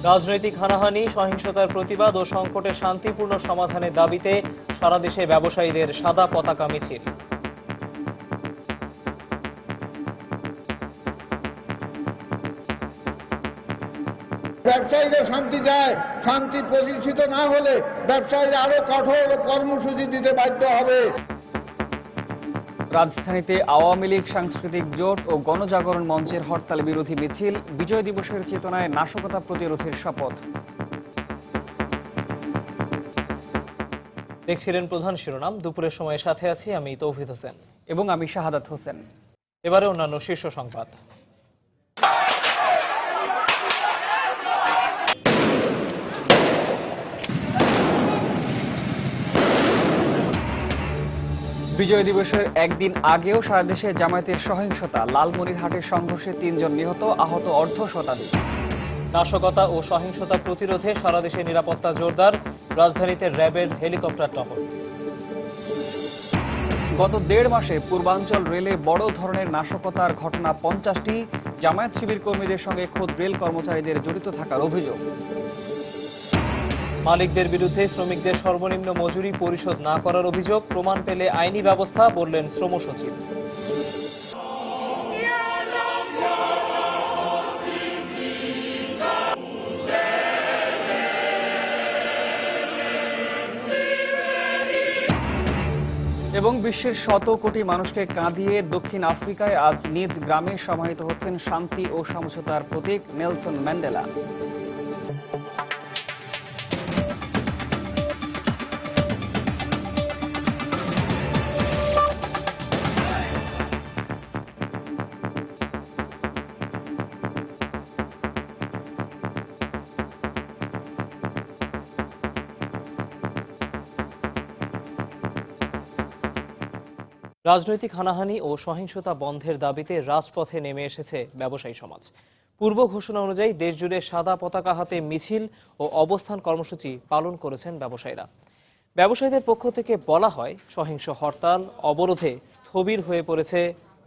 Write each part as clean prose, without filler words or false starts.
রাজনৈতিক হানাহানি, সহিংসতার প্রতিবাদ ও সংকটের শান্তিপূর্ণ সমাধানের দাবিতে সারা দেশে ব্যবসায়ীদের সাদা পতাকা মিছিল। ব্যবসায়ীরা শান্তি চায়, শান্তি প্রতিষ্ঠিত না হলে ব্যবসায়ীরা আরো কঠোর কর্মসূচি দিতে বাধ্য হবে। রাজধানীতে আওয়ামী লীগ সাংস্কৃতিক জোট ও গণজাগরণ মঞ্চের হরতাল বিরোধী মিছিল, বিজয় দিবসের চেতনায় নাশকতা প্রতিরোধের শপথ। দেখছিলেন প্রধান শিরোনাম। দুপুরের সময় সাথে আছি আমি তৌহিদ হোসেন এবং আমি শাহাদাত হোসেন। এবারে অন্যান্য শীর্ষ সংবাদ। বিজয় দিবসের একদিন আগেও সারা দেশে জামায়াতের সহিংসতা, লালমনিরহাটের সংঘর্ষে ৩ জন নিহত, আহত অর্ধ শতাধিক। নাশকতা ও সহিংসতা প্রতিরোধে সারা দেশে নিরাপত্তা জোরদার, রাজধানীতে র্যাবের হেলিকপ্টার টহল। গত ১.৫ মাসে পূর্বাঞ্চল রেলে বড় ধরনের নাশকতার ঘটনা ৫০টি, জামায়াত শিবির কর্মীদের সঙ্গে খোদ রেল কর্মচারীদের জড়িত থাকার অভিযোগ। মালিকদের বিরুদ্ধে শ্রমিকদের সর্বনিম্ন মজুরি পরিশোধ না করার অভিযোগ, প্রমাণ পেলে আইনি ব্যবস্থা, বললেন শ্রম সচিব। এবং বিশ্বের শত কোটি মানুষকে কাঁদিয়ে দক্ষিণ আফ্রিকায় আজ নিজ গ্রামে সমাহিত হচ্ছেন শান্তি ও সমঝোতার প্রতীক নেলসন ম্যান্ডেলা। রাজনৈতিক হানাহানি ও সহিংসতা বন্ধের দাবিতে রাজপথে নেমে এসেছে ব্যবসায়ী সমাজ। পূর্ব ঘোষণা অনুযায়ী দেশজুড়ে সাদা পতাকা হাতে মিছিল ও অবস্থান কর্মসূচি পালন করেছেন ব্যবসায়ীরা। ব্যবসায়ীদের পক্ষ থেকে বলা হয়, সহিংস হরতাল অবরোধে স্থবির হয়ে পড়েছে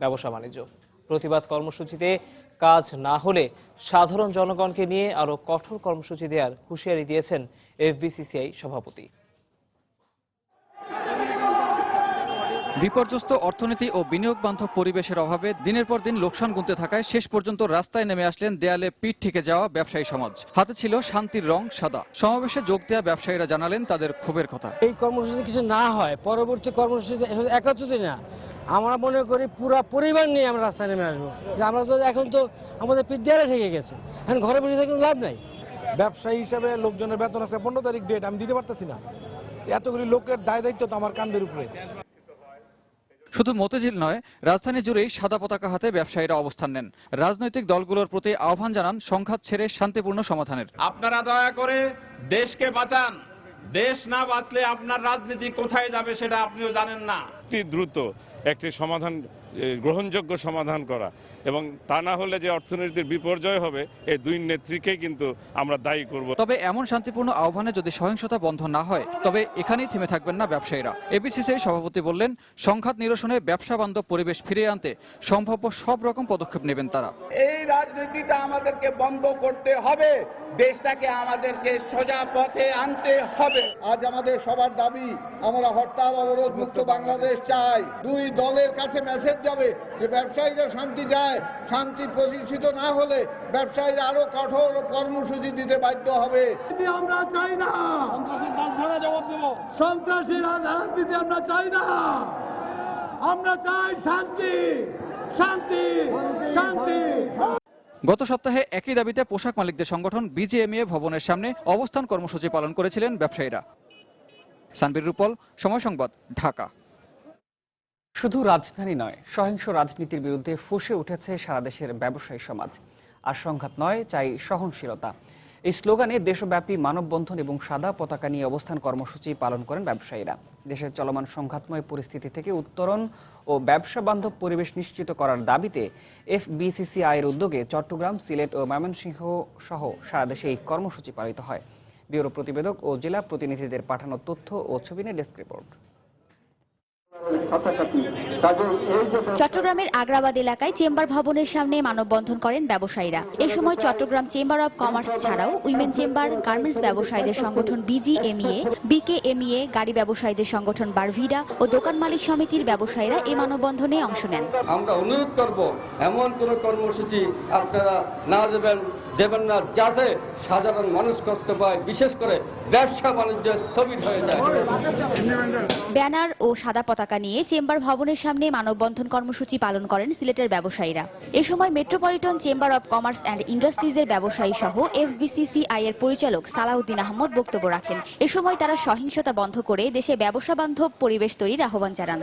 ব্যবসা বাণিজ্য। প্রতিবাদ কর্মসূচিতে কাজ না হলে সাধারণ জনগণকে নিয়ে আরো কঠোর কর্মসূচি দেওয়ার হুঁশিয়ারি দিয়েছেন এফবিসিসিআই সভাপতি। বিপর্যস্ত অর্থনীতি ও বিনিয়োগ বান্ধব পরিবেশের অভাবে দিনের পর দিন লোকসান গুনতে থাকায় শেষ পর্যন্ত রাস্তায় নেমে আসলেন দেয়ালে পিঠ ঠেকে যাওয়া ব্যবসায়ী সমাজ। হাতে ছিল শান্তির রং সাদা। সমাবেশে যোগ দেওয়া ব্যবসায়ীরা জানালেন তাদের ক্ষোভের কথা। এই কর্মসূচি কিছু না হয়, পরবর্তী কর্মসূচিতে একত্রিত না, আমরা মনে করি পুরা পরিবার নিয়ে আমরা রাস্তায় নেমে আসবো। যে আমরা তো এখন তো আমাদের পিঠ দেয়ালে ঠেকে গেছে, এখন ঘরে বসে থেকে লাভ নাই। ব্যবসায়ী হিসেবে লোকজনের বেতন আছে 15 তারিখ ডেট, আমি দিতে পারতেছি না। এতগুলি লোকের দায় দায়িত্ব তো আমার কাঁধের উপরে। শুধু মতিঝিল নয়, রাজধানী জুড়েই সাদা পতাকা হাতে ব্যবসায়ীরা অবস্থান নেন। রাজনৈতিক দলগুলোর প্রতি আহ্বান জানান সংঘাত ছেড়ে শান্তিপূর্ণ সমাধানের। আপনারা দয়া করে দেশকে বাঁচান। দেশ না বাঁচলে আপনার রাজনীতি কোথায় যাবে সেটা আপনিও জানেন না। দ্রুত একটি সমাধান, গ্রহণযোগ্য সমাধান করা, এবং তা না হলে যে অর্থনীতির বিপর্যয় হবে, এই দুই নেত্রীকেই কিন্তু আমরা দায়ী করব। তবে এমন শান্তিপূর্ণ আহ্বানে যদি সহিংসতা বন্ধ না হয়, তবে এখানেই থেমে থাকবেন না ব্যবসায়ীরা। এফবিসিসিআই সভাপতি বললেন, সংঘাত নিরসনে ব্যবসা বান্ধব পরিবেশ ফিরিয়ে আনতে সম্ভাব্য সব রকম পদক্ষেপ নেবেন তারা। এই রাজনীতিটা আমাদেরকে বন্ধ করতে হবে, দেশটাকে আমাদেরকে সোজা পথে আনতে হবে। আজ আমাদের সবার দাবি, আমরা হরতাল অবরোধ মুক্ত বাংলাদেশ চাই। দুই দলের কাছে মেসেজ যাবে যে ব্যবসায়ীরা শান্তি চায়, শান্তি প্রতিষ্ঠিত না হলে ব্যবসায়ীরা আরো কঠোর কর্মসূচি দিতে বাধ্য হবে। আমরা চাই না সন্ত্রাসী রাজনীতি, আমরা চাই না, আমরা চাই শান্তি, শান্তি, শান্তি। গত সপ্তাহে একই দাবিতে পোশাক মালিকদের সংগঠন বিজিএমইএ ভবনের সামনে অবস্থান কর্মসূচি পালন করেছিলেন ব্যবসায়ীরা। সানবীর রূপল, সময় সংবাদ, ঢাকা। শুধু রাজধানী নয়, সহিংস রাজনীতির বিরুদ্ধে ফুঁসে উঠেছে সারা দেশের ব্যবসায়ী সমাজ। আর সংঘাত নয়, চাই সহনশীলতা। এই স্লোগানে দেশব্যাপী মানববন্ধন এবং সাদা পতাকা নিয়ে অবস্থান কর্মসূচি পালন করেন ব্যবসায়ীরা। দেশের চলমান সংঘাতময় পরিস্থিতি থেকে উত্তরণ ও ব্যবসা বান্ধব পরিবেশ নিশ্চিত করার দাবিতে এফবিসিসিআইয়ের উদ্যোগে চট্টগ্রাম, সিলেট ও ময়মনসিংহ সহ সারা দেশে এই কর্মসূচি পালিত হয়। ব্যুরো প্রতিবেদক ও জেলা প্রতিনিধিদের পাঠানো তথ্য ও ছবি নিয়ে ডেস্ক রিপোর্ট। চট্টগ্রামের আগ্রাবাদ এলাকায় চেম্বার ভবনের সামনে মানববন্ধন করেন ব্যবসায়ীরা। এ সময় চট্টগ্রাম চেম্বার অব কমার্স ছাড়াও উইমেন চেম্বার, গার্মেন্টস ব্যবসায়ীদের সংগঠন বিজিএমইএ, বিকেএমইএ, গাড়ি ব্যবসায়ীদের সংগঠন বারভিডা ও দোকান মালিক সমিতির ব্যবসায়ীরা এই মানববন্ধনে অংশ নেন। আমরা অনুরোধ করব এমন কোন কর্মসূচি আপনারা না দেবেন না যাতে সাধারণ মানুষ কষ্ট পায়, বিশেষ করে ব্যবসা বাণিজ্য স্থবির হয়ে যায়। ব্যানার ও সাদা পতাকা নিয়ে চেম্বার ভবনের সামনে মানববন্ধন কর্মসূচি পালন করেন সিলেটের ব্যবসায়ীরা। এ সময় metropolitan chamber of commerce and ইন্ডাস্ট্রিজের ব্যবসায়ী সহ এফবিসিসিআই এর পরিচালক সালাউদ্দিন আহমদ বক্তব্য রাখেন। এ সময় তারা সহিংসতা বন্ধ করে দেশে ব্যবসা বান্ধব পরিবেশ তৈরির আহ্বান জানান।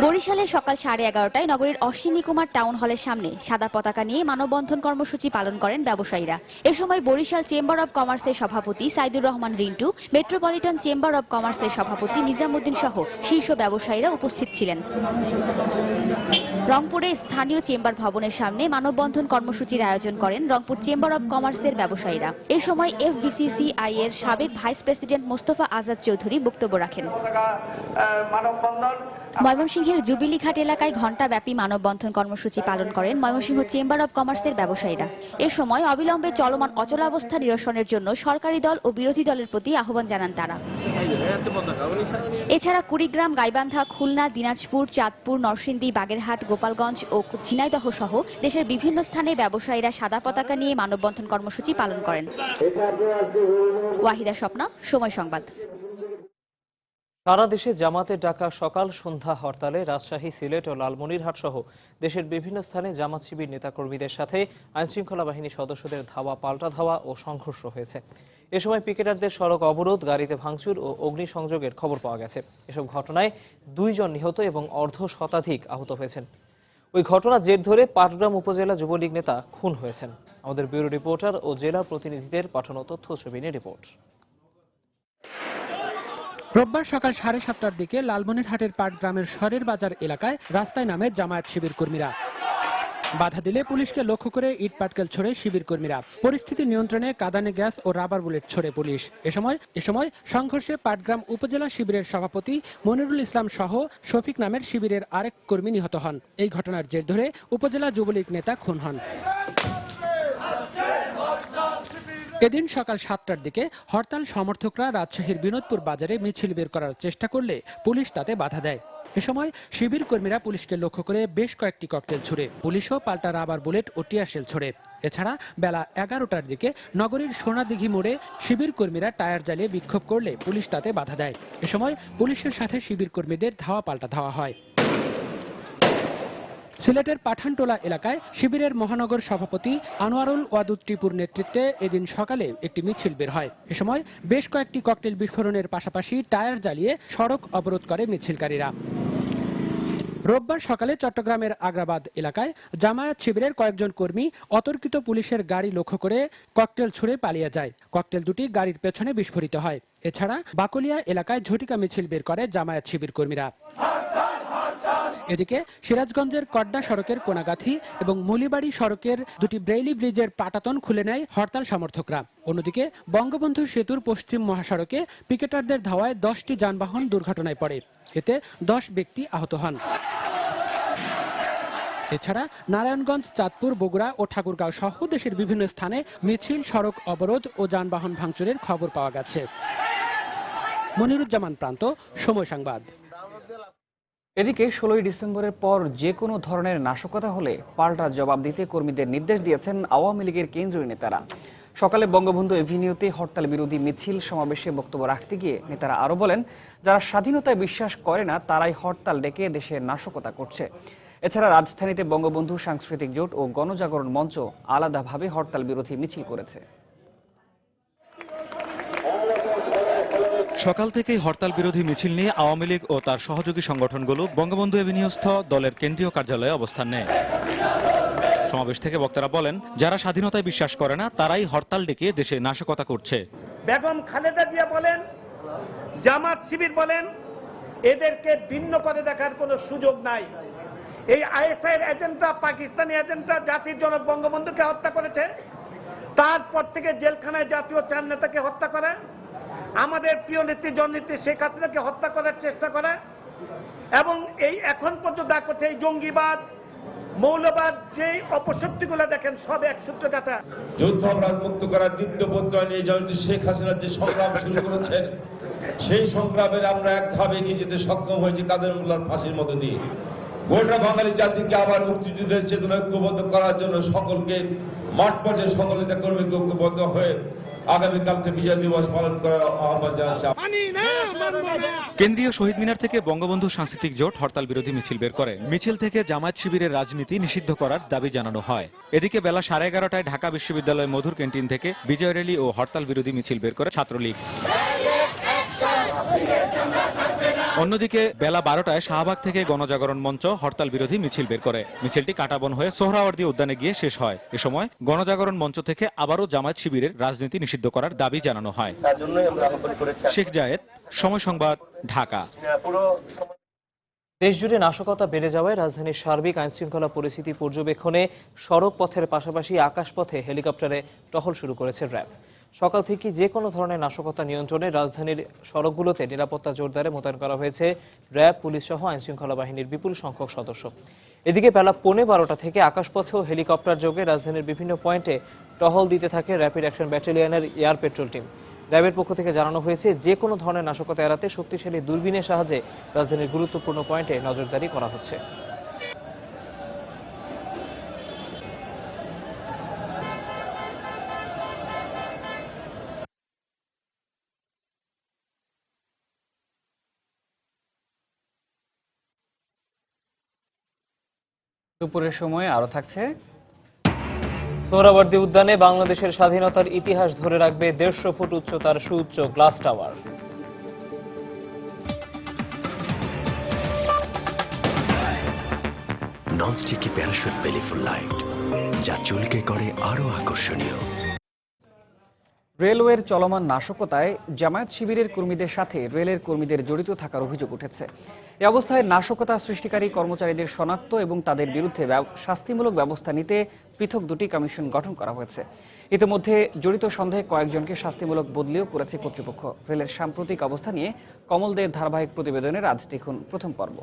বরিশালে সকাল 11:30টায় নগরীর অশ্বিনী কুমার টাউন হলের সামনে সাদা পতাকা নিয়ে মানববন্ধন কর্মসূচি পালন করেন ব্যবসায়ীরা। এ সময় বরিশাল চেম্বার অব কমার্সের সভাপতি Saidur Rahman Rintu, metropolitan chamber of কমার্সের সভাপতি নিজামুদ্দিন সহ শীর্ষ ব্যবসায়ীরা উপস্থিত ছিলেন। রংপুরে স্থানীয় চেম্বার ভবনের সামনে মানববন্ধন কর্মসূচির আয়োজন করেন রংপুর চেম্বার অব কমার্সের ব্যবসায়ীরা। এ সময় এফবিসিসিআই এর সাবেক ভাইস প্রেসিডেন্ট মোস্তফা আজাদ চৌধুরী বক্তব্য রাখেন। ময়মনসিংহের জুবিলিঘাট এলাকায় ঘণ্টাব্যাপী মানববন্ধন কর্মসূচি পালন করেন ময়মনসিংহ চেম্বার অব কমার্সের ব্যবসায়ীরা। এ সময় অবিলম্বে চলমান অচলাবস্থা নিরসনের জন্য সরকারি দল ও বিরোধী দলের প্রতি আহ্বান জানান তারা। এছাড়া কুড়িগ্রাম, গাইবান্ধা, খুলনা, দিনাজপুর, চাঁদপুর, নরসিংদী, বাগেরহাট, গোপালগঞ্জ ও ঝিনাইদহ সহ দেশের বিভিন্ন স্থানে ব্যবসায়ীরা সাদা পতাকা নিয়ে মানববন্ধন কর্মসূচি পালন করেন। ওয়াহিদা স্বপ্না, সময় সংবাদ। সারা দেশে জামাতের ডাকা সকাল সন্ধ্যা হরতালে রাজশাহী, সিলেট ও লালমনিরহাট সহ দেশের বিভিন্ন স্থানে জামাত শিবির নেতাকর্মীদের সাথে আইনশৃঙ্খলা বাহিনীর সদস্যদের ধাওয়া পাল্টা ধাওয়া ও সংঘর্ষ হয়েছে। এ সময় পিকেটারদের সড়ক অবরোধ, গাড়িতে ভাঙচুর ও অগ্নিসংযোগের খবর পাওয়া গেছে। এসব ঘটনায় 2 জন নিহত এবং অর্ধশতাধিক আহত হয়েছেন। ওই ঘটনার জের ধরে পাটগ্রাম উপজেলা যুবলীগ নেতা খুন হয়েছেন। আমাদের ব্যুরো রিপোর্টার ও জেলা প্রতিনিধিদের পাঠানো তথ্য ছবি নিয়ে রিপোর্ট। রোববার সকাল 7:30টার দিকে লালমনিরহাটের পাটগ্রামের শরের বাজার এলাকায় রাস্তায় নামে জামায়াত শিবির কর্মীরা। বাধা দিলে পুলিশকে লক্ষ্য করে ইট পাটকেল ছোড়ে শিবির কর্মীরা। পরিস্থিতি নিয়ন্ত্রণে কাঁদানে গ্যাস ও রাবার বুলেট ছোড়ে পুলিশ। এ সময় সংঘর্ষে পাটগ্রাম উপজেলা শিবিরের সভাপতি মনিরুল ইসলাম সহ শফিক নামের শিবিরের আরেক কর্মী নিহত হন। এই ঘটনার জের ধরে উপজেলা যুবলীগ নেতা খুন হন। এদিন সকাল 7টার দিকে হরতাল সমর্থকরা রাজশাহীর বিনোদপুর বাজারে মিছিল বের করার চেষ্টা করলে পুলিশ তাতে বাধা দেয়। এ সময় শিবির কর্মীরা পুলিশকে লক্ষ্য করে বেশ কয়েকটি ককটেল ছুড়ে, পুলিশও পাল্টা রাবার বুলেট ও টিয়ার শেল ছোড়ে। এছাড়া বেলা 11টার দিকে নগরীর সোনাদিঘি মোড়ে শিবির কর্মীরা টায়ার জ্বালিয়ে বিক্ষোভ করলে পুলিশ তাতে বাধা দেয়। এ সময় পুলিশের সাথে শিবির কর্মীদের ধাওয়া পাল্টা ধাওয়া হয়। সিলেটের পাঠানটোলা এলাকায় শিবিরের মহানগর সভাপতি আনোয়ারুল ওয়াদুদ টিপুর নেতৃত্বে এদিন সকালে একটি মিছিল বের হয়। এ সময় বেশ কয়েকটি ককটেল বিস্ফোরণের পাশাপাশি টায়ার জ্বালিয়ে সড়ক অবরোধ করে মিছিলকারীরা। রোববার সকালে চট্টগ্রামের আগ্রাবাদ এলাকায় জামায়াত শিবিরের কয়েকজন কর্মী অতর্কিত পুলিশের গাড়ি লক্ষ্য করে ককটেল ছুড়ে পালিয়ে যায়। ককটেল দুটি গাড়ির পেছনে বিস্ফোরিত হয়। এছাড়া বাকলিয়া এলাকায় ঝটিকা মিছিল বের করে জামায়াত শিবির কর্মীরা। এদিকে সিরাজগঞ্জের কড্ডা সড়কের কোনাগাথি এবং মুলিবাড়ি সড়কের দুটি ব্রেইলি ব্রিজের পাটাতন খুলে নেয় হরতাল সমর্থকরা। অন্যদিকে বঙ্গবন্ধু সেতুর পশ্চিম মহাসড়কে পিকেটারদের ধাওয়ায় 10টি যানবাহন দুর্ঘটনায় পড়ে। এতে 10 ব্যক্তি আহত হন। এছাড়া নারায়ণগঞ্জ, চাঁদপুর, বগুড়া ও ঠাকুরগাঁও সহ দেশের বিভিন্ন স্থানে মিছিল, সড়ক অবরোধ ও যানবাহন ভাঙচুরের খবর পাওয়া গেছে। মনিরুজ্জামান প্রান্ত, সময় সংবাদ। এদিকে 16ই ডিসেম্বরের পর যে কোনো ধরনের নাশকতা হলে পাল্টা জবাব দিতে কর্মীদের নির্দেশ দিয়েছেন আওয়ামী লীগের কেন্দ্রীয় নেতারা। সকালে বঙ্গবন্ধু এভিনিউতে হরতাল বিরোধী মিছিল সমাবেশে বক্তব্য রাখতে গিয়ে নেতারা আরো বলেন, যারা স্বাধীনতায় বিশ্বাস করে না তারাই হরতাল ডেকে দেশে নাশকতা করছে। এছাড়া রাজধানীতে বঙ্গবন্ধু সাংস্কৃতিক জোট ও গণজাগরণ মঞ্চ আলাদাভাবে হরতাল বিরোধী মিছিল করেছে। সকাল থেকেই হরতাল বিরোধী মিছিল নিয়ে আওয়ামী লীগ ও তার সহযোগী সংগঠনগুলো বঙ্গবন্ধু এভিনিউস্থ দলের কেন্দ্রীয় কার্যালয়ে অবস্থান নেয়। সমাবেশ থেকে বক্তারা বলেন, যারা স্বাধীনতায় বিশ্বাস করে না তারাই হরতাল ডেকে দেশে নাশকতা করছে। বেগম খালেদা জিয়া বলেন, জামাত শিবির বলেন, এদেরকে ভিন্ন করে দেখার কোনো সুযোগ নাই। এই আইএসআইয়ের এজেন্টরা, পাকিস্তানি এজেন্টরা জাতির জনক বঙ্গবন্ধুকে হত্যা করেছে। তারপর থেকে জেলখানায় জাতীয় চার নেতাকে হত্যা করে। আমাদের প্রিয় নেত্রী জননেত্রী শেখ হাসিনাকে হত্যা করার চেষ্টা করে এবং এই এখন পর্যন্ত যা করছে এই জঙ্গিবাদ মৌলবাদ যে অপশক্তিগুলো দেখেন সব এক সূত্র গাথা। যুদ্ধ অপরাধ মুক্ত করার দ্বিতীয় পর্যায়ে নিয়ে জননেত্রী শেখ হাসিনা যে সংগ্রাম শুরু করেছেন সেই সংগ্রামের আমরা এক ধাপ এগিয়ে যেতে সক্ষম হয়েছি কাদের মোল্লার ফাঁসির মধ্য দিয়ে। গোটা বাঙালি জাতিকে আবার মুক্তিযুদ্ধের চেতনা ঐক্যবদ্ধ করার জন্য সকলকে মাঠ পর্যায়ে সকলে কর্মীকে ঐক্যবদ্ধ হয়ে আগামীকালকে বিজয় দিবস পালন করার আহ্বান জানাচ্ছি। কেন্দ্রীয় শহীদ মিনার থেকে বঙ্গবন্ধু সাংস্কৃতিক জোট হরতাল বিরোধী মিছিল বের করে। মিছিল থেকে জামায়াত শিবিরের রাজনীতি নিষিদ্ধ করার দাবি জানানো হয়। এদিকে বেলা 11:30টায় ঢাকা বিশ্ববিদ্যালয় মধুর ক্যান্টিন থেকে বিজয় র্যালি ও হরতাল বিরোধী মিছিল বের করে ছাত্রলীগ। অন্যদিকে বেলা 12টায় শাহবাগ থেকে গণজাগরণ মঞ্চ হরতাল বিরোধী মিছিল বের করে। মিছিলটি কাটাবন হয়ে সোহরাওয়ার্দী উদ্যানে গিয়ে শেষ হয়। এ সময় গণজাগরণ মঞ্চ থেকে আবারও জামায়াত শিবিরের রাজনীতি নিষিদ্ধ করার দাবি জানানো হয়। শেখ জায়েদ, সময় সংবাদ, ঢাকা। দেশজুড়ে নাশকতা বেড়ে যাওয়ায় রাজধানীর সার্বিক আইনশৃঙ্খলা পরিস্থিতি পর্যবেক্ষণে সড়ক পথের পাশাপাশি আকাশপথে হেলিকপ্টারে টহল শুরু করেছে র্যাব। সকাল থেকে যে কোনো ধরনের নাশকতা নিয়ন্ত্রণে রাজধানীর সড়কগুলোতে নিরাপত্তা জোরদারে মোতায়েন করা হয়েছে র্যাব, পুলিশ সহ আইনশৃঙ্খলা বাহিনীর বিপুল সংখ্যক সদস্য। এদিকে বেলা 11:15 থেকে আকাশপথেও হেলিকপ্টার যোগে রাজধানীর বিভিন্ন পয়েন্টে টহল দিতে থাকে র্যাপিড অ্যাকশন ব্যাটালিয়নের এয়ার পেট্রোল টিম। র্যাবের পক্ষ থেকে জানানো হয়েছে যে কোনো ধরনের নাশকতা এড়াতে শক্তিশালী দূরবীনের সাহায্যে রাজধানীর গুরুত্বপূর্ণ পয়েন্টে নজরদারি করা হচ্ছে। দুপুরের সময় আরো থাকছে সোহরাওয়ার্দী উদ্যানে বাংলাদেশের স্বাধীনতার ইতিহাস ধরে রাখবে 150 ফুট উচ্চতার সুউচ্চ glass tower. Non-sticky parachute Beliphool light, যা চুলকে করে আরো আকর্ষণীয়। রেলওয়ের চলমান নাশকতায় জামায়াত শিবিরের কর্মীদের সাথে রেলের কর্মীদের জড়িত থাকার অভিযোগ উঠেছে। এ অবস্থায় নাশকতা সৃষ্টিকারী কর্মচারীদের শনাক্ত এবং তাদের বিরুদ্ধে শাস্তিমূলক ব্যবস্থা নিতে পৃথক দুটি কমিশন গঠন করা হয়েছে। ইতিমধ্যে জড়িত সন্দেহে কয়েকজনকে শাস্তিমূলক বদলিও করেছে কর্তৃপক্ষ। রেলের সাম্প্রতিক অবস্থা নিয়ে কমল দের ধারাবাহিক প্রতিবেদনের আজ দেখুন প্রথম পর্ব।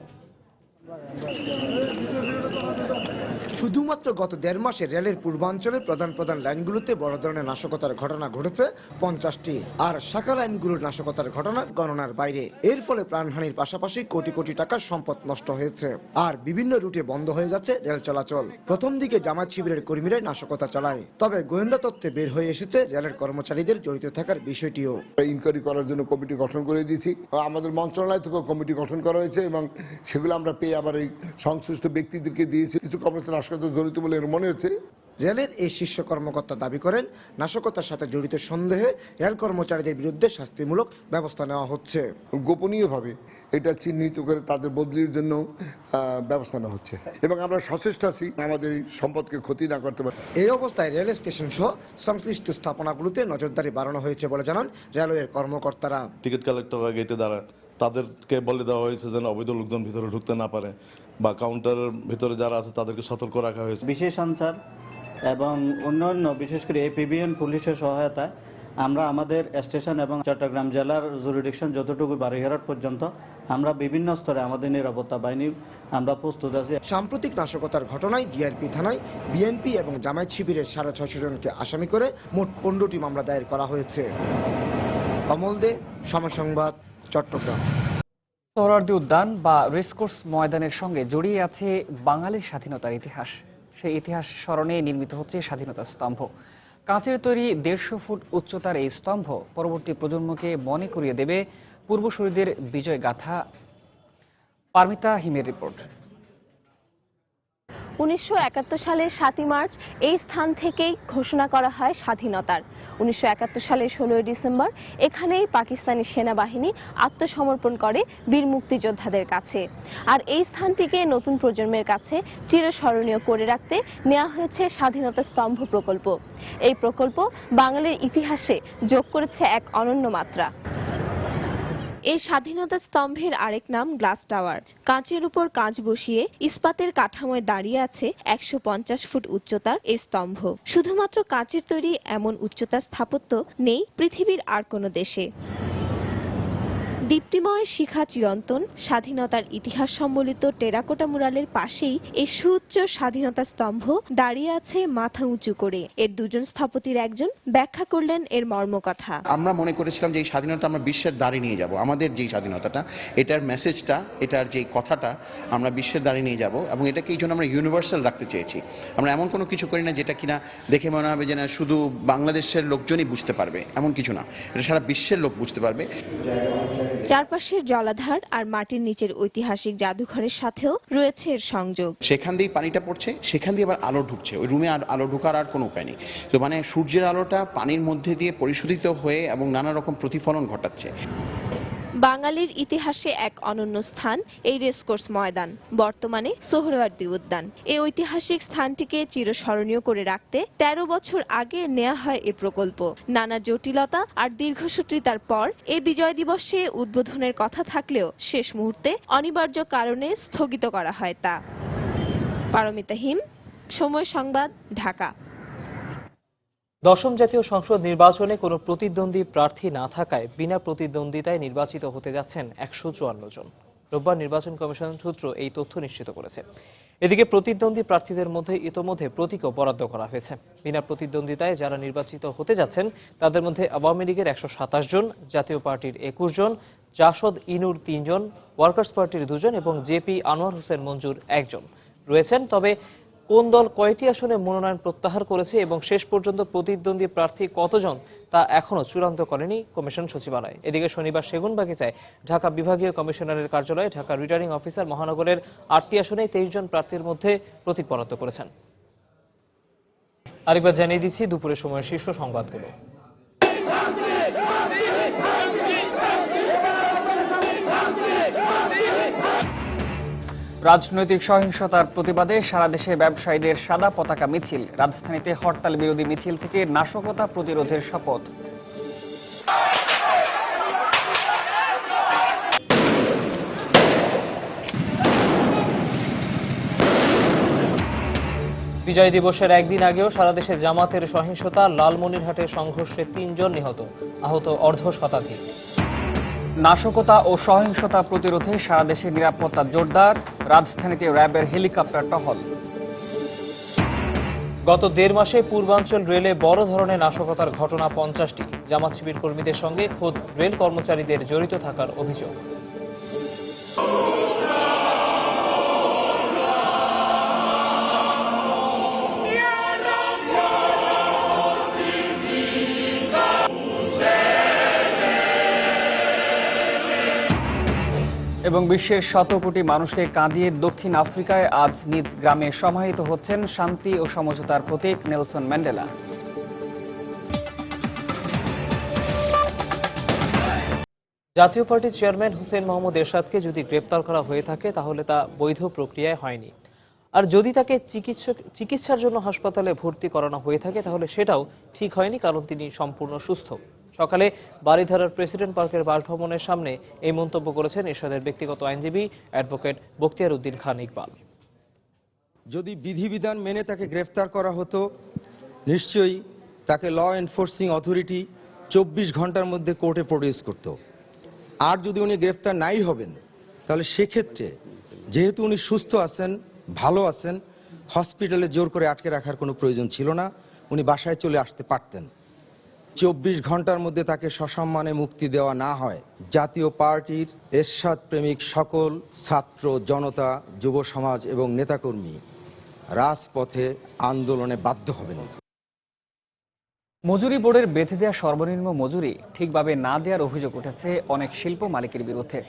শুধুমাত্র গত 1.5 মাসে রেলের পূর্বাঞ্চলের প্রধান লাইনগুলোতে বড় ধরনের নাশকতার ঘটনা ঘটেছে 50টি, আর শাখা লাইনগুলোর নাশকতার ঘটনা গণনার বাইরে। এর ফলে প্রাণহানির পাশাপাশি কোটি কোটি টাকার সম্পদ নষ্ট হয়েছে, আর বিভিন্ন রুটে বন্ধ হয়ে যাচ্ছে রেল চলাচল। প্রথম দিকে জামায়াত শিবিরের কর্মীরা নাশকতা চালায়, তবে গোয়েন্দা তথ্যে বের হয়ে এসেছে রেলের কর্মচারীদের জড়িত থাকার বিষয়টিও। ইনকোয়ারি করার জন্য কমিটি গঠন করে দিয়েছি। আমাদের মন্ত্রণালয় থেকে কমিটি গঠন করা হয়েছে এবং সেগুলো আমরা পেয়ে আবার এই সংশ্লিষ্ট ব্যক্তিদেরকে দিয়েছি। কিছু কর্মচারী জড়িত বলে মনে হচ্ছে। রেলের এই শীর্ষ কর্মকর্তা দাবি করেন, নাশকতার সাথে জড়িত সন্দেহে রেল কর্মচারীদের বিরুদ্ধে শাস্তিমূলক ব্যবস্থা নেওয়া হচ্ছে। গোপনীয়ভাবে এটা চিহ্নিত করে তাদের বদলির জন্য ব্যবস্থা নেওয়া হচ্ছে এবং আমরা সচেষ্ট আছি আমাদের এই সম্পদকে ক্ষতি না করতে পারি। এই অবস্থায় রেল স্টেশন সহ সংশ্লিষ্ট স্থাপনাগুলোতে নজরদারি বাড়ানো হয়েছে বলে জানান রেলওয়ের কর্মকর্তারা। টিকিট কালেক্টররা গেটে দাঁড়ায়, তাদেরকে বলে দেওয়া হয়েছে যেন অবৈধ লোকজন ভিতরে ঢুকতে না পারে, বা কাউন্টারের ভিতরে যারা আছে তাদেরকে সতর্ক রাখা হয়েছে। বিশেষ আনসার এবং অন্যান্য বিশেষ করে এপিবিএন পুলিশের সহায়তায় আমরা আমাদের স্টেশন এবং চট্টগ্রাম জেলার জুরিডিকশন যতটুকু বাড়িঘাট পর্যন্ত আমরা বিভিন্ন স্তরে আমাদের নিরাপত্তা বাহিনী আমরা প্রস্তুত আছি। সাম্প্রতিক নাশকতার ঘটনায় জিআরপি থানায় বিএনপি এবং জামায়াত শিবিরের 650 জনকে আসামি করে মোট 15টি মামলা দায়ের করা হয়েছে। কমল দে, সময় সংবাদ, চট্টগ্রাম। সোহরাওয়ার্দী উদ্যান বা রেসকোর্স ময়দানের সঙ্গে জড়িয়ে আছে বাঙালির স্বাধীনতার ইতিহাস। সেই ইতিহাস স্মরণে নির্মিত হচ্ছে স্বাধীনতা স্তম্ভ। কাঁচের তৈরি 150 ফুট উচ্চতার এই স্তম্ভ পরবর্তী প্রজন্মকে মনে করিয়ে দেবে পূর্বসূরীদের বিজয় গাথা। পারমিতা হিমের রিপোর্ট। 1971 সালের 7ই মার্চ এই স্থান থেকেই ঘোষণা করা হয় স্বাধীনতার। 1971 সালের 16ই ডিসেম্বর এখানেই পাকিস্তানি সেনাবাহিনী আত্মসমর্পণ করে বীর মুক্তিযোদ্ধাদের কাছে। আর এই স্থানটিকে নতুন প্রজন্মের কাছে চিরস্মরণীয় করে রাখতে নেওয়া হয়েছে স্বাধীনতা স্তম্ভ প্রকল্প। এই প্রকল্প বাঙালির ইতিহাসে যোগ করেছে এক অনন্য মাত্রা। এই স্বাধীনতা স্তম্ভের আরেক নাম গ্লাস টাওয়ার। কাঁচের উপর কাঁচ বসিয়ে ইস্পাতের কাঠামোয় দাঁড়িয়ে আছে 150 ফুট উচ্চতার এই স্তম্ভ। শুধুমাত্র কাঁচের তৈরি এমন উচ্চতার স্থাপত্য নেই পৃথিবীর আর কোনো দেশে। দীপ্তিময় শিখা চিরন্তন স্বাধীনতার ইতিহাস সম্বলিত টেরাকোটা মুরালের পাশেই এই সুউচ্চ স্বাধীনতা স্তম্ভ দাঁড়িয়ে আছে মাথা উঁচু করে। এর দুজন স্থপতির একজন ব্যাখ্যা করলেন এর মর্মকথা। আমরা মনে করেছিলাম যে এই স্বাধীনতা আমরা বিশ্বের দ্বারে নিয়ে যাব, আমাদের যে স্বাধীনতাটা, এটার মেসেজটা, এটার যে কথাটা আমরা বিশ্বের দ্বারে নিয়ে যাব, এবং এটাকে এই জন্য আমরা ইউনিভার্সাল রাখতে চেয়েছি। আমরা এমন কোনো কিছু করি না যেটা কিনা দেখে মনে হবে যে না শুধু বাংলাদেশের লোকজনই বুঝতে পারবে, এমন কিছু না, এটা সারা বিশ্বের লোক বুঝতে পারবে। চারপাশের জলাধার আর মাটির নিচের ঐতিহাসিক জাদুঘরের সাথেও রয়েছে এর সংযোগ। সেখান দিয়ে পানিটা পড়ছে, সেখান দিয়ে আবার আলো ঢুকছে, ওই রুমে আলো ঢোকার আর কোনো উপায় নেই। তো মানে সূর্যের আলোটা পানির মধ্যে দিয়ে পরিশোধিত হয়ে এবং নানা রকম প্রতিফলন ঘটাচ্ছে। বাঙালির ইতিহাসে এক অনন্য স্থান এই রেসকোর্স ময়দান, বর্তমানে সোহরাওয়ার্দী উদ্যান। এই ঐতিহাসিক স্থানটিকে চিরস্মরণীয় করে রাখতে 13 বছর আগে নেওয়া হয় এ প্রকল্প। নানা জটিলতা আর দীর্ঘসূত্রিতার পর এই বিজয় দিবসে উদ্বোধনের কথা থাকলেও শেষ মুহূর্তে অনিবার্য কারণে স্থগিত করা হয় তা। পারমিতা হিম, সময় সংবাদ, ঢাকা। দশম জাতীয় সংসদ নির্বাচনে কোনো প্রতিদ্বন্দ্বী প্রার্থী না থাকায় বিনা প্রতিদ্বন্দ্বিতায় নির্বাচিত হতে যাচ্ছেন 154 জন। রোববার নির্বাচন কমিশন সূত্র এই তথ্য নিশ্চিত করেছে। এদিকে প্রতিদ্বন্দ্বী প্রার্থীদের মধ্যে ইতোমধ্যে প্রতীকও বরাদ্দ করা হয়েছে। বিনা প্রতিদ্বন্দ্বিতায় যারা নির্বাচিত হতে যাচ্ছেন তাদের মধ্যে আওয়ামী লীগের 127 জন, জাতীয় পার্টির 21 জন, জাসদ ইনুর 3 জন, ওয়ার্কার্স পার্টির 2 জন এবং জেপি আনোয়ার হোসেন মঞ্জুর 1 জন রয়েছেন। তবে কোন দল কয়টি আসনে মনোনয়ন প্রত্যাহার করেছে এবং শেষ পর্যন্ত প্রতিদ্বন্দ্বী প্রার্থী কতজন তা এখনো চূড়ান্ত করেনি কমিশন সচিবালয়। এদিকে শনিবার সেগুনবাগিচায় ঢাকা বিভাগীয় কমিশনারের কার্যালয়ে ঢাকা রিটার্নিং অফিসার মহানগরের 8টি আসনে 23 জন প্রার্থীর মধ্যে প্রতীক বরাদ্দ করেছেন। আরেকবার জানিয়ে দিচ্ছি দুপুরের সময়ের শীর্ষ সংবাদগুলো। রাজনৈতিক সহিংসতার প্রতিবাদে সারা দেশে ব্যবসায়ীদের সাদা পতাকা মিছিল। রাজধানীতে হরতাল বিরোধী মিছিল থেকে নাশকতা প্রতিরোধের শপথ। বিজয় দিবসের একদিন আগেও সারা দেশে জামাতের সহিংসতা, লালমনিরহাটের সংঘর্ষে 3 জন নিহত, আহত অর্ধ শতাধিক। নাশকতা ও সহিংসতা প্রতিরোধে সারা দেশে নিরাপত্তা জোরদার। রাজধানীতে র্যাবের হেলিকপ্টার টহল। গত 1.5 মাসে পূর্বাঞ্চল রেলে বড় ধরনের নাশকতার ঘটনা 50টি। জামাত শিবির কর্মীদের সঙ্গে খোদ রেল কর্মচারীদের জড়িত থাকার অভিযোগ। এবং বিশ্বের 100 কোটি মানুষকে কাঁদিয়ে দক্ষিণ আফ্রিকায় আজ নিজ গ্রামে সমাহিত হচ্ছেন শান্তি ও সমঝোতার প্রতীক নেলসন ম্যান্ডেলা। জাতীয় পার্টির চেয়ারম্যান হুসেইন মোহাম্মদ এরশাদকে যদি গ্রেপ্তার করা হয়ে থাকে তাহলে তা বৈধ প্রক্রিয়ায় হয়নি, আর যদি তাকে চিকিৎসার জন্য হাসপাতালে ভর্তি করানো হয়ে থাকে তাহলে সেটাও ঠিক হয়নি, কারণ তিনি সম্পূর্ণ সুস্থ। সকালে বারিধারার প্রেসিডেন্ট পার্কের বাসভবনের সামনে এই মন্তব্য করেছেন এরশাদের ব্যক্তিগত আইনজীবী অ্যাডভোকেট বখতিয়ার উদ্দিন খান ইকবাল। যদি বিধিবিধান মেনে তাকে গ্রেফতার করা হতো, নিশ্চয়ই তাকে ল এনফোর্সিং অথরিটি 24 ঘন্টার মধ্যে কোর্টে প্রডিউস করত। আর যদি উনি গ্রেফতার নাই হবেন তাহলে সেক্ষেত্রে যেহেতু উনি সুস্থ আছেন, ভালো আছেন, হসপিটালে জোর করে আটকে রাখার কোনো প্রয়োজন ছিল না, উনি বাসায় চলে আসতে পারতেন। 24 ঘন্টার মধ্যে তাকে সসম্মানে মুক্তি দেওয়া না হয়, জাতীয় পার্টির এরশাদ প্রেমিক সকল ছাত্র জনতা, যুব সমাজ এবং নেতাকর্মী রাজপথে আন্দোলনে বাধ্য হবেন। মজুরি বোর্ডের বেঁধে দেওয়া সর্বনিম্ন মজুরি ঠিকভাবে না দেওয়ার অভিযোগ উঠেছে অনেক শিল্প মালিকের বিরুদ্ধে।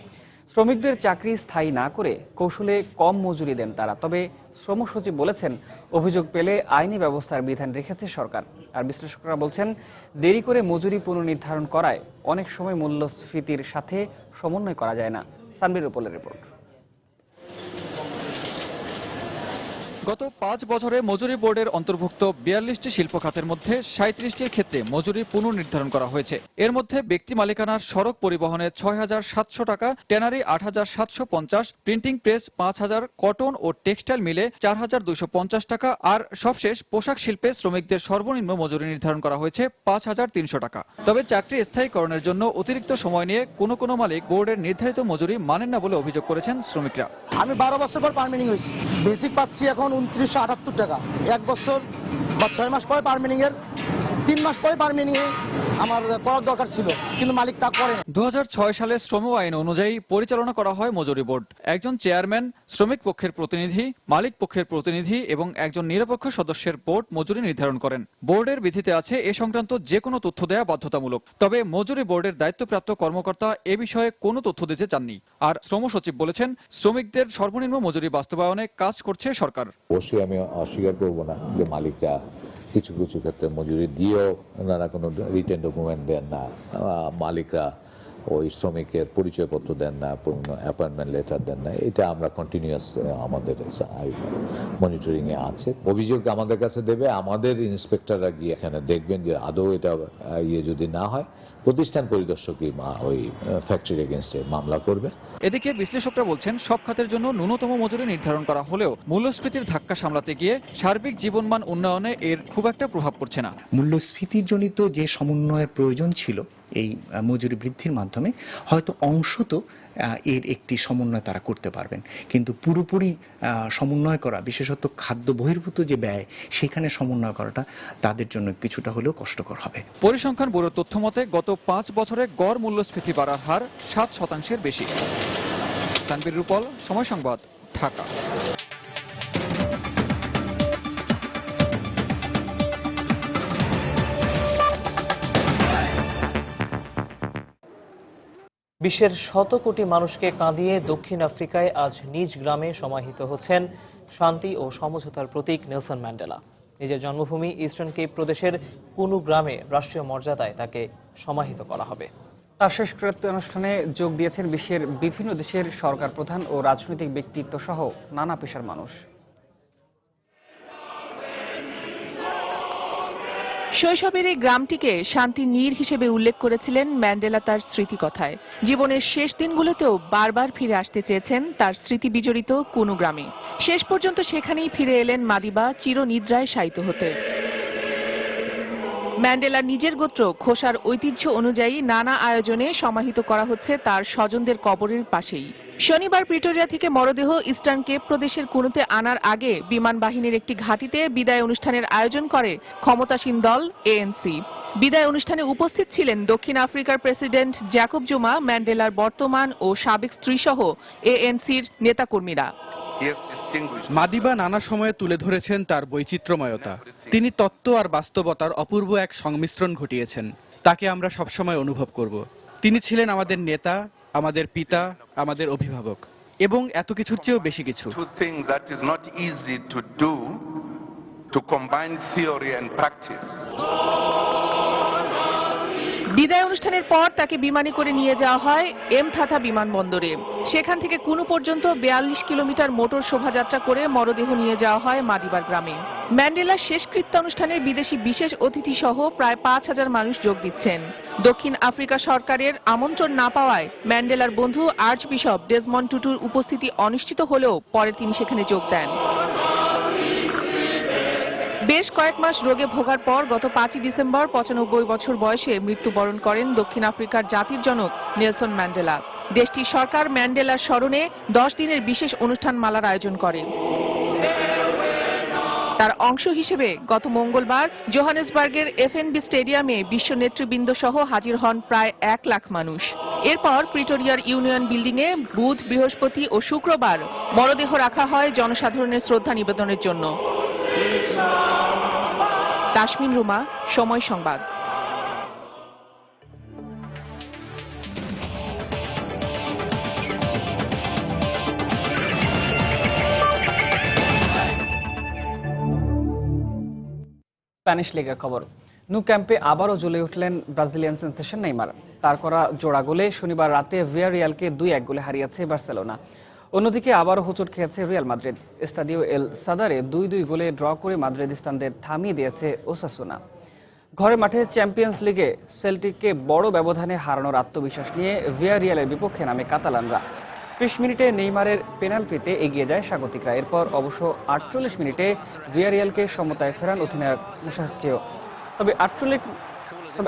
শ্রমিকদের চাকরি স্থায়ী না করে কৌশলে কম মজুরি দেন তারা। তবে শ্রম সচিব বলেছেন, অভিযোগ পেলে আইনি ব্যবস্থার বিধান রেখেছে সরকার। আর বিশ্লেষকরা বলছেন, দেরি করে মজুরি পুনর্নির্ধারণ করায় অনেক সময় মূল্যস্ফীতির সাথে সমন্বয় করা যায় না। সানবির উপলের রিপোর্ট। গত 5 বছরে মজুরি বোর্ডের অন্তর্ভুক্ত 42টি শিল্প খাতের মধ্যে 37টির ক্ষেত্রে মজুরি পুনর্নির্ধারণ করা হয়েছে। এর মধ্যে ব্যক্তি মালিকানার সড়ক পরিবহনে 6,700 টাকা, ট্যানারি 8,750, প্রিন্টিং প্রেস 5,000, কটন ও টেক্সটাইল মিলে 4,250 টাকা, আর সবশেষ পোশাক শিল্পে শ্রমিকদের সর্বনিম্ন মজুরি নির্ধারণ করা হয়েছে 5,300 টাকা। তবে চাকরি স্থায়ীকরণের জন্য অতিরিক্ত সময় নিয়ে কোনো মালিক বোর্ডের নির্ধারিত মজুরি মানেন না বলে অভিযোগ করেছেন শ্রমিকরা। আমি 12 বছর পর পার্মিনিং হয়েছি, বেসিক পাচ্ছি এখন 2978 টাকা। 1 বছর বা 6 মাস পরে পার্মিনিং এর 3 মাস পরে পার্মিনিং আমার করার দরকার ছিল, কিন্তু মালিক তা করে না। 2006 সালে শ্রম আইন অনুযায়ী পরিচালনা করা হয় মজুরি বোর্ড। একজন চেয়ারম্যান, শ্রমিক পক্ষের প্রতিনিধি, মালিক পক্ষের প্রতিনিধি এবং একজন নিরপেক্ষ সদস্যের বোর্ড মজুরি নির্ধারণ করেন। বোর্ডের বিধিতে আছে এ সংক্রান্ত যে কোনো তথ্য দেওয়া বাধ্যতামূলক। তবে মজুরি বোর্ডের দায়িত্বপ্রাপ্ত কর্মকর্তা এ বিষয়ে কোনো তথ্য দিতে চাননি। আর শ্রম সচিব বলেছেন, শ্রমিকদের সর্বনিম্ন মজুরি বাস্তবায়নে কাজ করছে সরকার। অবশ্যই আমি অস্বীকার করব না যে মালিকরা কিছু কিছু ক্ষেত্রে মজুরি দিয়েও ওনারা কোনো রিটেন ডকুমেন্ট দেন না, মালিকরা ওই শ্রমিকের পরিচয়পত্র দেন না, অ্যাপয়েন্টমেন্ট লেটার দেন না। এটা আমরা কন্টিনিউয়াস আমাদের মনিটরিং এ আছে। অভিযোগ আমাদের কাছে দেবে, আমাদের ইন্সপেক্টররা গিয়ে এখানে দেখবেন যে আদৌ এটা যদি না হয়, প্রতিষ্ঠান পরিদর্শকই ওই ফ্যাক্টরির এগেইনস্টে মামলা করবে। এদিকে বিশ্লেষকরা বলছেন, সব খাতের জন্য ন্যূনতম মজুরি নির্ধারণ করা হলেও মূল্যস্ফীতির ধাক্কা সামলাতে গিয়ে সার্বিক জীবনমান উন্নয়নে এর খুব একটা প্রভাব পড়ছে না। মূল্যস্ফীতির জনিত যে সমন্বয়ের প্রয়োজন ছিল এই মজুরি বৃদ্ধির মাধ্যমে, হয়তো অংশত এর একটি সমন্বয় তারা করতে পারবেন, কিন্তু পুরোপুরি সমন্বয় করা, বিশেষত খাদ্য বহির্ভূত যে ব্যয়, সেখানে সমন্বয় করাটা তাদের জন্য কিছুটা হলেও কষ্টকর হবে। পরিসংখ্যান ব্যুরোর তথ্য মতে গত 5 বছরে গড় মূল্যস্ফীতি বাড়ার হার 7% বেশি। তানভীর রূপল, সময় সংবাদ, ঢাকা। বিশ্বের শত কোটি মানুষকে কাঁদিয়ে দক্ষিণ আফ্রিকায় আজ নিজ গ্রামে সমাহিত হচ্ছেন শান্তি ও সমঝোতার প্রতীক নেলসন ম্যান্ডেলা। নিজের জন্মভূমি ইস্টার্ন কেপ প্রদেশের কোনো গ্রামে রাষ্ট্রীয় মর্যাদায় তাকে সমাহিত করা হবে। তার শেষকৃত্য অনুষ্ঠানে যোগ দিয়েছেন বিশ্বের বিভিন্ন দেশের সরকার প্রধান ও রাজনৈতিক ব্যক্তিত্ব সহ নানা পেশার মানুষ। শৈশবের এই গ্রামটিকে শান্তির নীড় হিসেবে উল্লেখ করেছিলেন ম্যান্ডেলা তার স্মৃতিকথায়। জীবনের শেষ দিনগুলোতেও বারবার ফিরে আসতে চেয়েছেন তার স্মৃতি বিজড়িত কোনো গ্রামে। শেষ পর্যন্ত সেখানেই ফিরে এলেন মাদিবা চিরনিদ্রায় শায়িত হতে। ম্যান্ডেলার নিজের গোত্র খোসার ঐতিহ্য অনুযায়ী নানা আয়োজনে সমাহিত করা হচ্ছে তার স্বজনদের কবরের পাশেই। শনিবার প্রিটোরিয়া থেকে মরদেহ ইস্টার্ন কেপ প্রদেশের কুনুতে আনার আগে বিমান বাহিনীর একটি ঘাঁটিতে বিদায় অনুষ্ঠানের আয়োজন করে ক্ষমতাসীন দল এএনসি। বিদায় অনুষ্ঠানে উপস্থিত ছিলেন দক্ষিণ আফ্রিকার প্রেসিডেন্ট জ্যাকব জুমা, ম্যান্ডেলার বর্তমান ও সাবেক স্ত্রী সহ এএনসির নেতাকর্মীরা। মাদিবা নানা সময়ে তুলে ধরেছেন তার বৈচিত্র্যময়তা। তিনি তত্ত্ব আর বাস্তবতার অপূর্ব এক সংমিশ্রণ ঘটিয়েছেন। তাকে আমরা সবসময় অনুভব করব। তিনি ছিলেন আমাদের নেতা, আমাদের পিতা, আমাদের অভিভাবক এবং এত কিছুর চেয়েও বেশি কিছু। বিদায় অনুষ্ঠানের পর তাকে বিমানে করে নিয়ে যাওয়া হয় এমথাথা বিমানবন্দরে। সেখান থেকে কুনু পর্যন্ত 42 কিলোমিটার মোটর শোভাযাত্রা করে মরদেহ নিয়ে যাওয়া হয় মাদিবার গ্রামে। ম্যান্ডেলার শেষকৃত্যানুষ্ঠানে বিদেশি বিশেষ অতিথি সহ প্রায় 5,000 মানুষ যোগ দিচ্ছেন। দক্ষিণ আফ্রিকা সরকারের আমন্ত্রণ না পাওয়ায় ম্যান্ডেলার বন্ধু আর্চ বিশপ ডেসমন্ড টুটুর উপস্থিতি অনিশ্চিত হলেও পরে তিনি সেখানে যোগ দেন। বেশ কয়েক মাস রোগে ভোগার পর গত 5 ডিসেম্বর 95 বছর বয়সে মৃত্যুবরণ করেন দক্ষিণ আফ্রিকার জাতির জনক নেলসন ম্যান্ডেলা। দেশটির সরকার ম্যান্ডেলার স্মরণে 10 দিনের বিশেষ অনুষ্ঠানমালার আয়োজন করে। তার অংশ হিসেবে গত মঙ্গলবার জোহানেসবার্গের এফএনবি স্টেডিয়ামে বিশ্ব নেতৃবৃন্দ সহ হাজির হন প্রায় 1 লাখ মানুষ। এরপর প্রিটোরিয়ার ইউনিয়ন বিল্ডিংয়ে বুধ, বৃহস্পতি ও শুক্রবার মরদেহ রাখা হয় জনসাধারণের শ্রদ্ধা নিবেদনের জন্য। তাসমিন রুমা, সময় সংবাদ। স্প্যানিশ লিগের খবর। নু ক্যাম্পে আবারও জ্বলে উঠলেন ব্রাজিলিয়ান সেন্সেশন নেইমার। তার করা জোড়া গোলে শনিবার রাতে ভিয়ারিয়ালকে 2-1 গোলে হারিয়েছে বার্সেলোনা। অন্যদিকে আবারও হোঁচট খেয়েছে রিয়াল মাদ্রিদ। স্টাডিও এল সাদারে 2-2 গোলে ড্র করে মাদ্রিদিস্তানদের থামিয়ে দিয়েছে ওসাসুনা। ঘরের মাঠে চ্যাম্পিয়ন্স লিগে সেল্টিককে বড় ব্যবধানে হারানোর আত্মবিশ্বাস নিয়ে ভিয়ারিয়ালের বিপক্ষে নামে কাতালানরা। 30 মিনিটে নেইমারের পেনাল্টিতে এগিয়ে যায় স্বাগতিকরা। এরপর অবশ্য 48 মিনিটে ভিয়ারিয়ালকে সমতায় ফেরান অধিনায়ক মুসাচ্চেও। তবে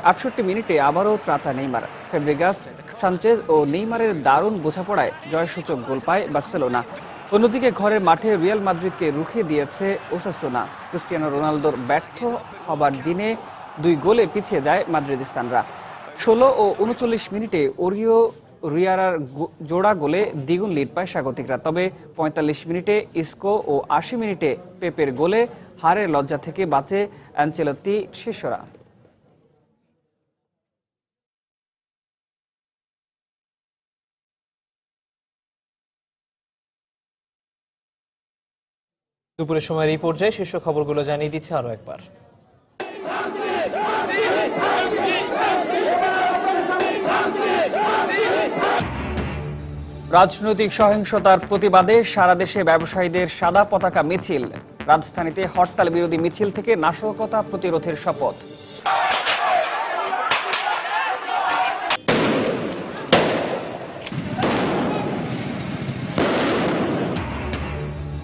68 মিনিটে আবারও ত্রাতা নেইমার। ফেব্রিগাস, সানচেজ ও নেইমারের দারুণ বোঝাপড়ায় জয়সূচক গোল পায় বার্সেলোনা। অন্যদিকে ঘরের মাঠে রিয়াল মাদ্রিদকে রুখে দিয়েছে ওসাসুনা। ক্রিস্টিয়ানো রোনালদোর ব্যর্থ হবার দিনে 2 গোলে পিছিয়ে যায় মাদ্রিদিস্তানরা। 16 ও 39 মিনিটে ওরিও রিয়ারার জোড়া গোলে দ্বিগুণ লিড পায় স্বাগতিকরা। তবে 45 মিনিটে ইসকো ও 80 মিনিটে পেপের গোলে হারের লজ্জা থেকে বাঁচে অ্যানচেলত্তি শিষ্যরা। দুপুরের সময় এই পর্যায়ে শীর্ষ খবরগুলো জানিয়ে দিচ্ছে আরো একবার। রাজনৈতিক সহিংসতার প্রতিবাদে সারা দেশে ব্যবসায়ীদের সাদা পতাকা মিছিল। রাজধানীতে হরতাল বিরোধী মিছিল থেকে নাশকতা প্রতিরোধের শপথ।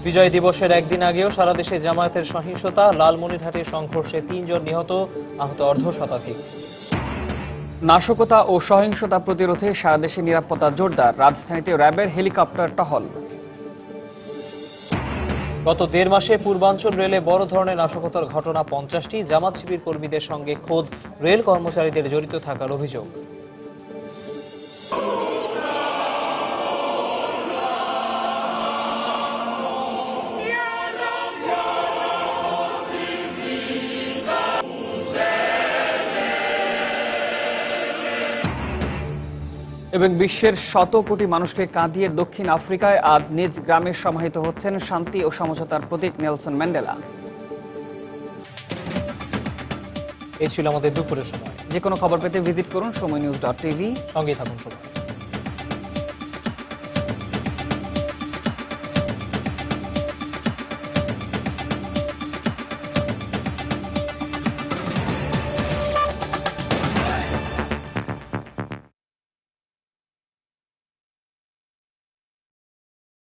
বিজয় দিবসের একদিন আগেও সারা দেশে জামায়াতের সহিংসতা। লালমনিরহাটে সংঘর্ষে 3 জন নিহত, আহত অর্ধশতাধিক। নাশকতা ও সহিংসতা প্রতিরোধে সারা দেশে নিরাপত্তা জোরদার। রাজধানীতে র্যাবের হেলিকপ্টার টহল। গত 1.5 মাসে পূর্বাঞ্চল রেলে বড় ধরনের নাশকতার ঘটনা 50টি। জামাত শিবির কর্মীদের সঙ্গে খোদ রেল কর্মচারীদের জড়িত থাকার অভিযোগ। এবং বিশ্বের 100 কোটি মানুষকে কাঁদিয়ে দক্ষিণ আফ্রিকায় আজ নিজ গ্রামে সমাহিত হচ্ছেন শান্তি ও সমঝোতার প্রতীক নেলসন ম্যান্ডেলা। এই ছিল আমাদের দুপুরের সময়। যে কোনো খবর পেতে ভিজিট করুন সময়নিউজ.tv। সঙ্গে থাকুন সবাই।